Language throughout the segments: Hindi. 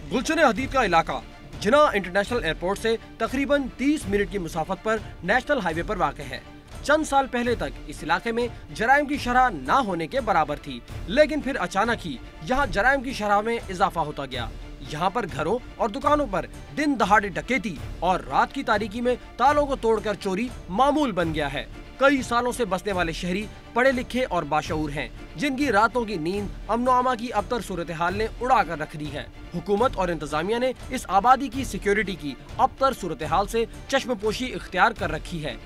गुलशन हदीद का इलाका जिना इंटरनेशनल एयरपोर्ट से तकरीबन 30 मिनट की मुसाफत पर नेशनल हाईवे पर वाक़ है। चंद साल पहले तक इस इलाके में जराइम की शरह न होने के बराबर थी, लेकिन फिर अचानक ही यहाँ जराइम की शरह में इजाफा होता गया। यहाँ पर घरों और दुकानों पर दिन दहाड़े डकैती और रात की तारीकी में तालों को तोड़कर चोरी मामूल बन गया है। कई सालों से बसने वाले शहरी पढ़े लिखे और बाशऊर हैं, जिनकी रातों की नींद अमनो अमा की अबतर सूरत हाल ने उड़ा कर रख दी है। हुकूमत और इंतजामिया ने इस आबादी की सिक्योरिटी की अबतर सूरत हाल से चश्मपोशी इख्तियार कर रखी है।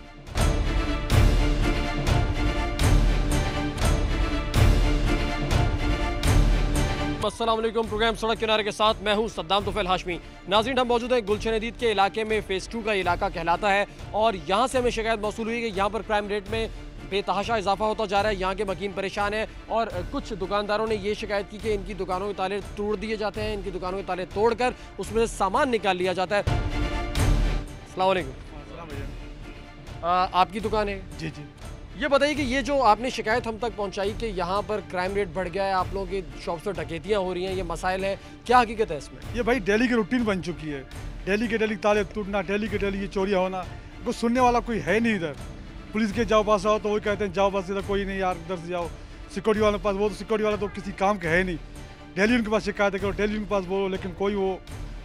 अस्सलाम वालेकुम। प्रोग्राम सड़क किनारे के साथ मैं हूं सद्दाम तुफैल हाशमी। नाज़रीन, हम मौजूद हैं गुलशन हदीद के इलाके में। फेज़ 2 का इलाका कहलाता है और यहाँ से हमें शिकायत मौसूल हुई कि यहाँ पर क्राइम रेट में बेतहाशा इजाफा होता जा रहा है। यहाँ के मकीन परेशान है और कुछ दुकानदारों ने ये शिकायत की कि इनकी दुकानों के ताले तोड़ दिए जाते हैं, इनकी दुकानों के ताले तोड़कर उसमें से सामान निकाल लिया जाता है। अस्सलाम वालेकुम। आपकी दुकान है? जी जी। ये बताइए कि ये जो आपने शिकायत हम तक पहुंचाई कि यहाँ पर क्राइम रेट बढ़ गया है, आप लोगों की शॉप से डकैतियाँ हो रही हैं, ये मसाइल है, क्या हकीकत है इसमें? ये भाई डेली की रूटीन बन चुकी है। डेली के डेली ताले टूटना, डेली के डेली ये चोरियाँ होना, कुछ सुनने वाला कोई है नहीं इधर। पुलिस के जाओ पास आओ तो वही कहते हैं जाओ पास, इधर कोई नहीं यार, इधर से जाओ। सिक्योरिटी वाले पास, वो तो सिक्योरिटी वाला तो किसी काम का है नहीं। डेली उनके पास शिकायत है, डेली उनके पास बोलो, लेकिन कोई वो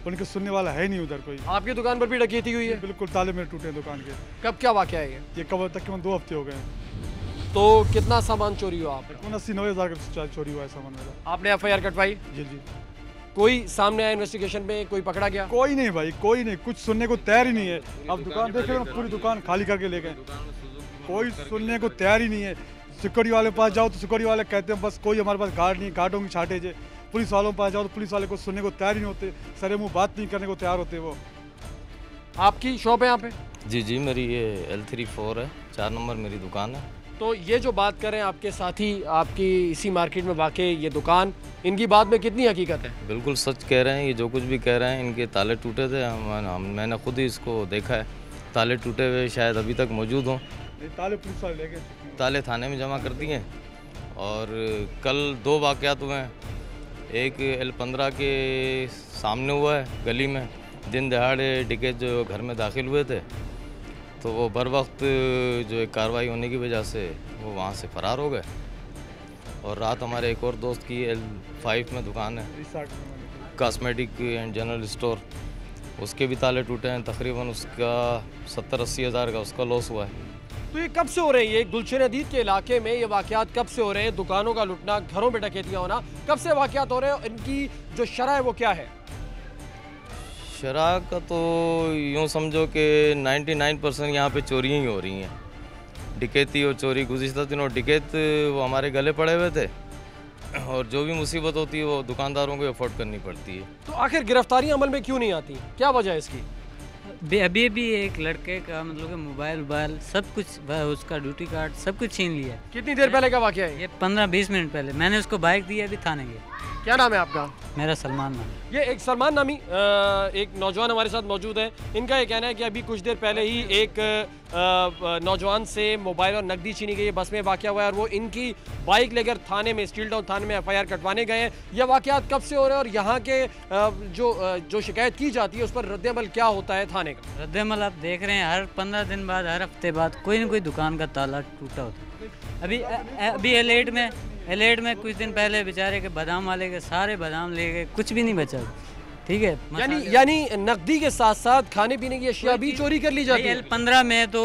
उनके सुनने वाला है नहीं उधर कोई। आपकी दुकान पर भी डकैती हुई है? बिल्कुल, ताले मेरे टूटे दुकान के। कब क्या वाक़या है ये कब तकरीबन 2 हफ्ते हो गए। तो कितना सामान चोरी हुआ? आप 80-90 हज़ार का चोरी हुआ है सामान मेरा। आपने FIR कटवाई? जी जी। कोई सामने आया इन्वेस्टिगेशन में, कोई पकड़ा गया? कोई नहीं भाई, कोई नहीं, कुछ सुनने को तैयार ही नहीं है। अब दुकान देख रहे हो, पूरी दुकान खाली करके ले गए, कोई सुनने को तैयार ही नहीं है। सिक्योरिटी वाले पास जाओ तो सिक्योरिटी वाले कहते हैं बस कोई हमारे पास गार्ड नहीं, गार्डों की छाटेज है। पुलिस वालों के पास जाओ तो पुलिस वाले को सुनने को तैयार ही नहीं होते, सरे मुँह बात नहीं करने को तैयार होते वो। आपकी शॉप है यहाँ पे? जी जी, मेरी ये L34 है, 4 नंबर मेरी दुकान है। तो ये जो बात करें आपके साथी, आपकी इसी मार्केट में वाक़ई ये दुकान, इनकी बात में कितनी हकीकत है? बिल्कुल सच कह रहे हैं, ये जो कुछ भी कह रहे हैं। इनके ताले टूटे थे, मैंने खुद ही इसको देखा है। ताले टूटे हुए शायद अभी तक मौजूद हों। ताले पुलिस वाले ले गए, ताले थाने में जमा कर दिए। और कल 2 वाक़यात हुए हैं। एक L15 के सामने हुआ है गली में, दिन दहाड़े डकैत जो घर में दाखिल हुए थे, तो वो बर वक्त जो एक कार्रवाई होने की वजह से वो वहाँ से फ़रार हो गए। और रात हमारे एक और दोस्त की L5 में दुकान है, कॉस्मेटिक एंड जनरल स्टोर, उसके भी ताले टूटे हैं। तकरीबन उसका 70-80 हज़ार का उसका लॉस हुआ है। तो ये कब से हो रही है? गुलशन हदीद के इलाके में ये वाक़यात कब से हो रहे हैं? दुकानों का लुटना, घरों में डकैतियाँ होना, कब से वाक़यात हो रहे हैं? इनकी जो शरह है वो क्या है? शराब का तो यूँ समझो कि 99% यहाँ पे चोरियाँ ही हो रही हैं। डकैती और चोरी, गुज़िश्ता दिनों डकैत वो हमारे गले पड़े हुए थे, और जो भी मुसीबत होती है वो दुकानदारों को अफोर्ड करनी पड़ती है। तो आखिर गिरफ्तारी अमल में क्यों नहीं आती? क्या वजह है इसकी? अभी भी एक लड़के का मतलब कि मोबाइल सब कुछ, उसका ड्यूटी कार्ड सब कुछ छीन लिया। कितनी देर पहले का वाक़या है? ये 15-20 मिनट पहले। मैंने उसको बाइक दी, अभी थाने गए। क्या नाम है आपका? मेरा सलमान नाम। ये एक सलमान नामी एक नौजवान हमारे साथ मौजूद है। इनका ये कहना है कि अभी कुछ देर पहले ही एक नौजवान से मोबाइल और नकदी छीनी गई है, बस में वाक़या हुआ है, और वो इनकी बाइक लेकर थाने में, स्टील टाउन थाने में FIR कटवाने गए हैं। ये वाक़यात कब से हो रहे हैं और यहाँ के जो शिकायत की जाती है उस पर रद्द-ए-अमल क्या होता है थाने का? रद्द-ए-अमल आप देख रहे हैं, हर 15 दिन बाद, हर हफ्ते बाद कोई ना कोई दुकान का ताला टूटा होता है। अभी एलेट में कुछ दिन पहले बेचारे के बादाम वाले के सारे बादाम ले गए, कुछ भी नहीं बचा। ठीक है, यानी नकदी के साथ साथ खाने पीने की अशिया भी चोरी कर ली जाती है। L15 में तो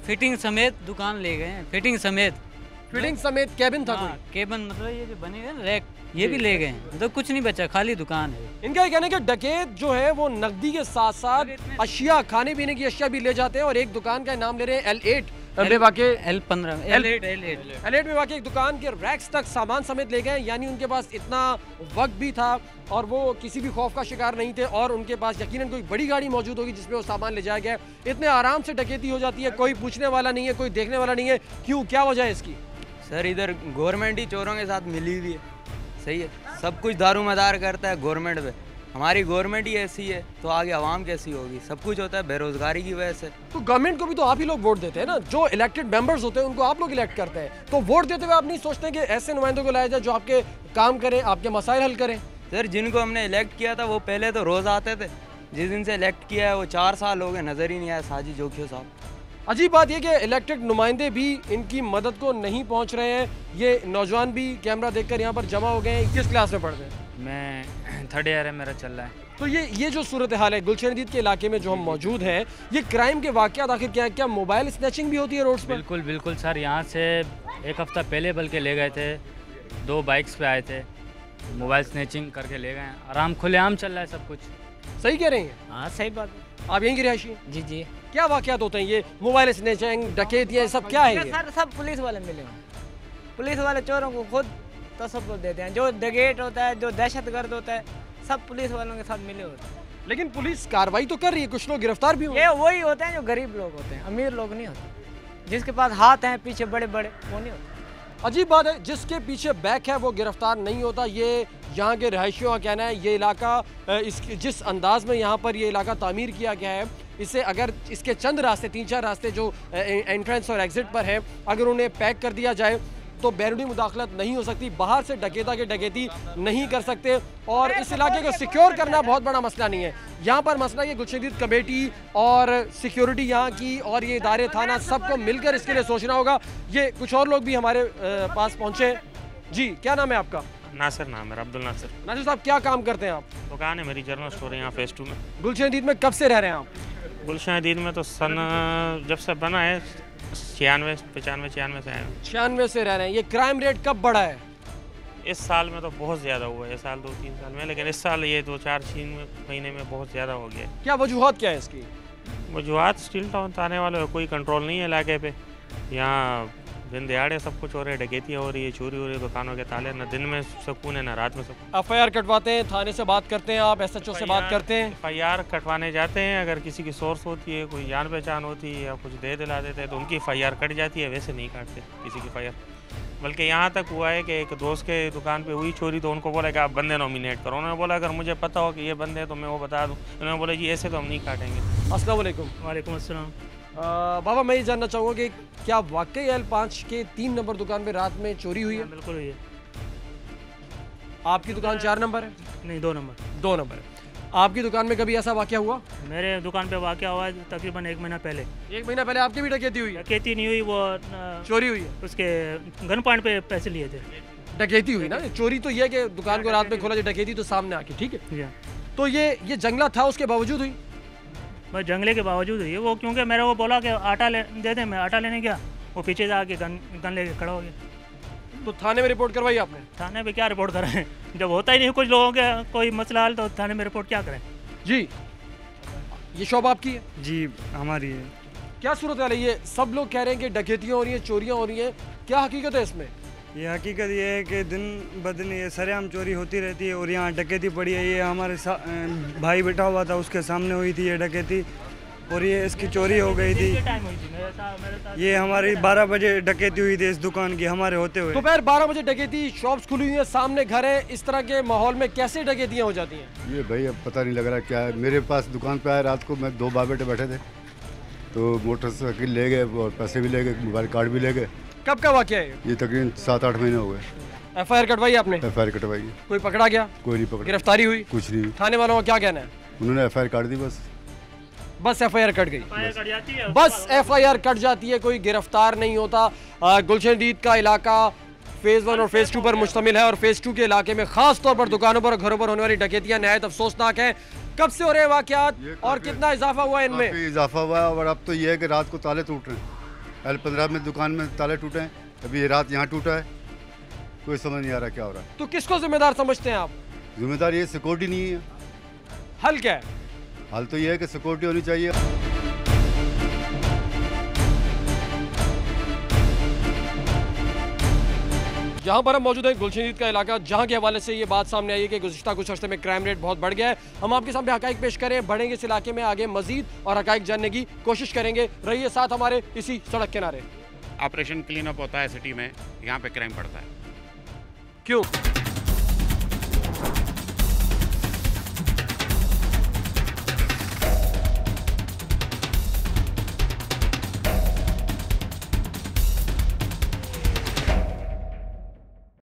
फिटिंग समेत दुकान ले गए हैं, फिटिंग समेत कैबिन था? केबिन मतलब ये जो बने हुए रैक, ये भी ले गए हैं, तो कुछ नहीं बचा, खाली दुकान है। इनका ये कहना है कि डकैत जो है वो नकदी के साथ साथ अशिया, खाने पीने की अशिया भी ले जाते हैं। और एक दुकान का नाम ले रहे हैं L8 में वाक़े, L8 में वाक़े एक दुकान के रैक्स तक सामान समेत ले गए। यानी उनके पास इतना वक्त भी था और वो किसी भी खौफ का शिकार नहीं थे, और उनके पास यकीनन कोई बड़ी गाड़ी मौजूद होगी जिसमें वो सामान ले जाया गया। इतने आराम से डकैती हो जाती है, कोई पूछने वाला नहीं है, कोई देखने वाला नहीं है। क्यों, क्या वजह है इसकी? सर, इधर गवर्नमेंट ही चोरों के साथ मिली हुई है। सही है, सब कुछ दारोमदार करता है गवर्नमेंट पे। हमारी गवर्नमेंट ही ऐसी है तो आगे आवाम कैसी होगी? सब कुछ होता है बेरोजगारी की वजह से। तो गवर्नमेंट को भी तो आप ही लोग वोट देते हैं ना, जो इलेक्टेड मेंबर्स होते हैं उनको आप लोग इलेक्ट करते हैं। तो वोट देते हुए आप नहीं सोचते कि ऐसे नुमाइंदों को लाया जाए जो आपके काम करें, आपके मसाइल हल करें? सर जिनको हमने इलेक्ट किया था वो पहले तो रोज़ आते थे, जिस दिन से इलेक्ट किया है वो 4 साल हो गए, नज़र ही नहीं आया साजिद जोखियो साहब। अजीब बात यह कि इलेक्टेड नुमाइंदे भी इनकी मदद को नहीं पहुंच रहे हैं। ये नौजवान भी कैमरा देखकर यहाँ पर जमा हो गए हैं। किस क्लास में पढ़ते हैं? मैं 3rd ईयर है, मेरा चल रहा है। तो ये जो सूरत हाल है गुलशन के इलाके में जो हम मौजूद हैं, ये क्राइम के वाक़यात आखिर क्या है? क्या मोबाइल स्नैचिंग भी होती है रोड्स पर? बिल्कुल बिल्कुल सर, यहाँ से 1 हफ्ता पहले बल्कि ले गए थे, 2 बाइक्स पे आए थे, मोबाइल स्नैचिंग करके ले गए। आराम खुलेआम चल रहा है सब कुछ। सही कह रहे हैं? हाँ सही बात है। आप यहीं की रिहायशी? जी जी। क्या वाक़यात होते हैं ये मोबाइल स्नैचिंग, डकैतियाँ, सब क्या है ये? सर सब पुलिस वाले मिले हुए हैं। पुलिस वाले चोरों को खुद तसव्वुर देते हैं। जो डकैत होता है, जो दहशतगर्द होता है, सब पुलिस वालों के साथ मिले होते हैं। लेकिन पुलिस कार्रवाई तो कर रही है, कुछ लोग गिरफ्तार भी हुए। ये वही होते हैं जो गरीब लोग होते हैं, अमीर लोग नहीं होते। जिसके पास हाथ हैं पीछे बड़े बड़े, वो नहीं होते। अजीब बात है, जिसके पीछे बैक है वो गिरफ्तार नहीं होता। ये यहाँ के रहायशियों का कहना है। ये इलाका जिस अंदाज में यहाँ पर ये इलाका तामीर किया गया है, इसे अगर इसके चंद रास्ते 3-4 रास्ते जो एंट्रेंस और एग्जिट पर है, अगर उन्हें पैक कर दिया जाए तो बैरूनी मुदाखलत नहीं हो सकती। बाहर से डकैता के डकैती नहीं कर सकते। और इस इलाके को सिक्योर करना बहुत बड़ा मसला नहीं है। यहाँ पर मसला ये गुलशन कमेटी और सिक्योरिटी यहाँ की और ये इदारे थाना सबको मिलकर इसके लिए सोचना होगा। ये कुछ और लोग भी हमारे पास पहुँचे। जी, क्या नाम है आपका? नासिर नाम है, अब्दुल नासिर। नासिर साहब, क्या काम करते हैं आप? दुकान है मेरी, जनरल स्टोर है यहाँ फेज़ 2 में। गुलशन में कब से रह रहे हैं आप? गुलशन में तो सन जब से बना है 96 95 96 से आए हैं। 96 से रह रहे हैं। ये क्राइम रेट कब बढ़ा है? इस साल में तो बहुत ज़्यादा हुआ है, इस साल 2-3 साल में, लेकिन इस साल ये 2-4 महीने में बहुत ज़्यादा हो गया है। क्या वजूहत क्या है इसकी? वजूहत स्टील टाउन आने वाले कोई कंट्रोल नहीं है इलाके पे। यहाँ दिन दिहाड़े सब कुछ हो रहा है, डकैतियाँ हो रही है, चोरी हो रही है, दुकानों के ताले, न दिन में सुकून है न रात में सुकून। FIR कटवाते हैं, थाने से बात करते हैं, आप SHO से बात करते हैं? FIR कटवाने जाते हैं, अगर किसी की सोर्स होती है, कोई जान पहचान होती है या कुछ दे दिला देते हैं तो उनकी FIR कट जाती है। वैसे नहीं काटते किसी की FIR। बल्कि यहाँ तक हुआ है कि एक दोस्त के दुकान पे हुई चोरी तो उनको बोला कि आप बंदे नॉमिनेट करो। उन्होंने बोला अगर मुझे पता हो कि ये बंदे हैं तो मैं वो बता दूँ। उन्होंने बोला जी ऐसे तो हम नहीं काटेंगे। अस्सलाम वालेकुम। वालेकुम अस्सलाम। बाबा, मैं ये जानना चाहूँगा कि क्या वाकई L5 के 3 नंबर दुकान में रात में चोरी हुई है? बिल्कुल हुई है। आपकी दुकान 4 नंबर है? नहीं, 2 नंबर। 2 नंबर है। आपकी दुकान में कभी ऐसा वाकया हुआ? मेरे दुकान पे वाकया हुआ है तकरीबन 1 महीना पहले। 1 महीना पहले आपकी भी डकैती हुई है? डकैती नहीं हुई, वो चोरी हुई है। उसके गन पॉइंट पे पैसे लिए थे। डकैती हुई ना? चोरी तो ये है कि दुकान को रात में खोला, डकैती तो सामने आके, ठीक है। तो ये जंगला था, उसके बावजूद हुई? बस जंगले के बावजूद हुई है वो, क्योंकि मेरे को बोला कि आटा दे दे, मैं आटा लेने गया, वो पीछे जाके गन लेके खड़ा हो गया। तो थाने में रिपोर्ट करवाई आपने? थाने पे क्या रिपोर्ट कराएं, जब होता ही नहीं कुछ लोगों के कोई मसला हल तो थाने में रिपोर्ट क्या करें। जी, ये शॉप आपकी है? जी हमारी है। क्या सूरत है? ये सब लोग कह रहे हैं कि डकैतियाँ हो रही हैं, चोरियाँ हो रही हैं, क्या हकीकत है इसमें? ये हकीकत ये है कि दिन ब दिन ये सरेआम चोरी होती रहती है और यहाँ डकैती पड़ी है। ये हमारे भाई बैठा हुआ था, उसके सामने हुई थी ये डकैती और ये इसकी चोरी हो गई थी। ये हमारी 12 बजे डकैती हुई थी इस दुकान की हमारे होते हुए। दोपहर 12 बजे डकैती, शॉप्स खुली हुई है, सामने घर है। इस तरह के माहौल में कैसे डकैतियाँ हो जाती हैं? ये भाई अब पता नहीं लग रहा क्या है। मेरे पास दुकान पे आए रात को, मैं 2 बाप बेटे बैठे थे तो मोटरसाइकिल ले गए और पैसे भी ले गए, मोबाइल कार्ड भी ले गए। कब का वाकया है ये? तकरीबन 7-8 महीने हो गए। FIR कटवाई आपने? FIR कटवाई। कोई पकड़ा गया? कोई नहीं पकड़ा। गिरफ्तारी हुई? कुछ नहीं। थाने वालों का क्या कहना है? उन्होंने FIR काट दी, बस FIR कट गई, बस FIR कट जाती है, कोई गिरफ्तार नहीं होता। गुलशन का इलाका फेज़ 1 और फेज़ 2 पर मुश्तमिल है और फेज़ 2 के इलाके में खास तौर पर दुकानों पर और घरों पर होने वाली डकैतियां नहायत अफसोसनाक हैं। कब से हो रहे हैं वाकयात और कितना इजाफा हुआ है इनमें? इजाफा हुआ है और अब तो ये है कि रात को ताले टूट रहे हैं। L15 में दुकान में ताले टूटे हैं, अभी ये रात यहाँ टूटा है, कोई समझ नहीं आ रहा क्या हो रहा है। तो किसको जिम्मेदार समझते हैं आप? जिम्मेदार ये सिक्योरिटी नहीं है। हल क्या है? हाल तो ये है कि सिक्योरिटी होनी चाहिए। यहाँ पर हम मौजूद हैं गुलशन का इलाका, जहाँ के हवाले से ये बात सामने आई है कि गुज़िश्ता कुछ अर्से में क्राइम रेट बहुत बढ़ गया है। हम आपके सामने हकाइक पेश करें, बढ़ेंगे इस इलाके में आगे मजीद और हकाइक जानने की कोशिश करेंगे। रहिए साथ हमारे इसी सड़क किनारे। ऑपरेशन क्लीन अप होता है सिटी में, यहाँ पे क्राइम बढ़ता है। क्यों?